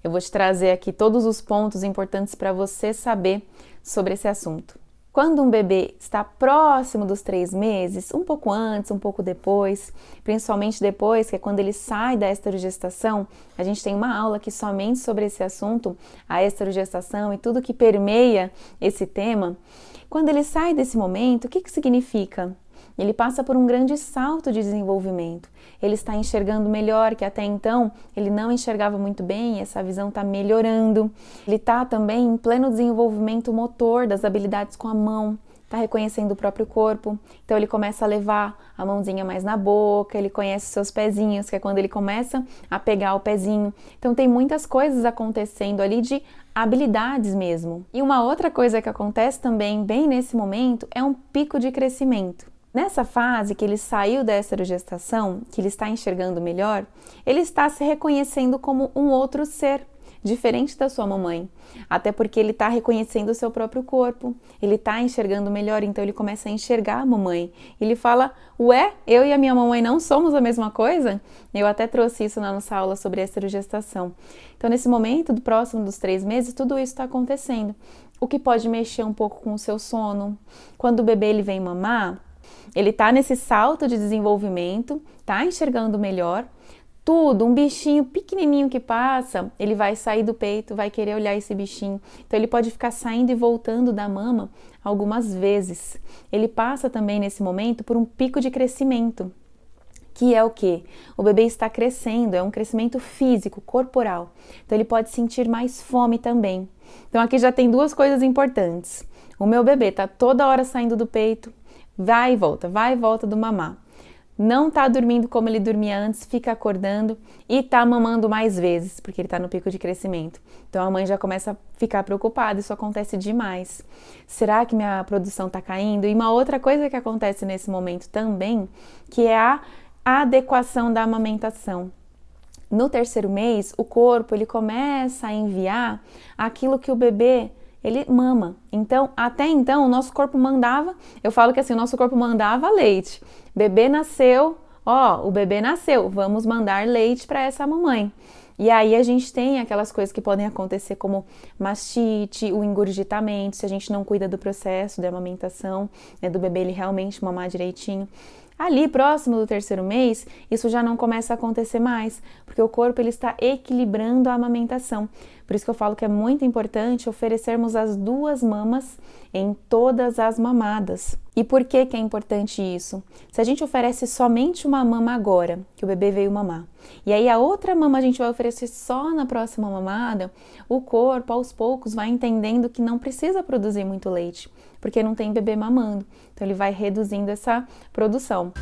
Eu vou te trazer aqui todos os pontos importantes para você saber sobre esse assunto. Quando um bebê está próximo dos 3 meses, um pouco antes, um pouco depois, principalmente depois, que é quando ele sai da esterogestação, a gente tem uma aula aqui somente sobre esse assunto, a esterogestação e tudo que permeia esse tema. Quando ele sai desse momento, o que significa? Ele passa por um grande salto de desenvolvimento. Ele está enxergando melhor, que até então ele não enxergava muito bem, essa visão está melhorando. Ele está também em pleno desenvolvimento motor das habilidades com a mão, está reconhecendo o próprio corpo. Então ele começa a levar a mãozinha mais na boca, ele conhece os seus pezinhos, que é quando ele começa a pegar o pezinho. Então tem muitas coisas acontecendo ali de habilidades mesmo. E uma outra coisa que acontece também bem nesse momento é um pico de crescimento. Nessa fase que ele saiu da esterogestação, que ele está enxergando melhor, ele está se reconhecendo como um outro ser, diferente da sua mamãe. Até porque ele está reconhecendo o seu próprio corpo, ele está enxergando melhor, então ele começa a enxergar a mamãe. Ele fala, ué, eu e a minha mamãe não somos a mesma coisa? Eu até trouxe isso na nossa aula sobre a esterogestação. Então, nesse momento, próximo dos 3 meses, tudo isso está acontecendo. O que pode mexer um pouco com o seu sono. Quando o bebê ele vem mamar, ele tá nesse salto de desenvolvimento, tá enxergando melhor, tudo, um bichinho pequenininho que passa, ele vai sair do peito, vai querer olhar esse bichinho. Então ele pode ficar saindo e voltando da mama algumas vezes. Ele passa também nesse momento por um pico de crescimento, que é o quê? O bebê está crescendo, é um crescimento físico, corporal. Então ele pode sentir mais fome também. Então aqui já tem 2 coisas importantes. O meu bebê tá toda hora saindo do peito, vai e volta do mamar. Não tá dormindo como ele dormia antes, fica acordando e tá mamando mais vezes, porque ele tá no pico de crescimento. Então a mãe já começa a ficar preocupada, isso acontece demais. Será que minha produção tá caindo? E uma outra coisa que acontece nesse momento também, que é a adequação da amamentação. No 3º mês, o corpo ele começa a enviar aquilo que o bebê ele mama. Então, até então, o nosso corpo mandava, eu falo que assim, o nosso corpo mandava leite. Bebê nasceu, o bebê nasceu, vamos mandar leite para essa mamãe. E aí a gente tem aquelas coisas que podem acontecer como mastite, o engurgitamento, se a gente não cuida do processo de amamentação, né, do bebê ele realmente mamar direitinho. Ali, próximo do 3º mês, isso já não começa a acontecer mais, porque o corpo ele está equilibrando a amamentação. Por isso que eu falo que é muito importante oferecermos as 2 mamas em todas as mamadas. E por que que é importante isso? Se a gente oferece somente uma mama agora, que o bebê veio mamar, e aí a outra mama a gente vai oferecer só na próxima mamada, o corpo aos poucos vai entendendo que não precisa produzir muito leite, porque não tem bebê mamando. Então ele vai reduzindo essa produção.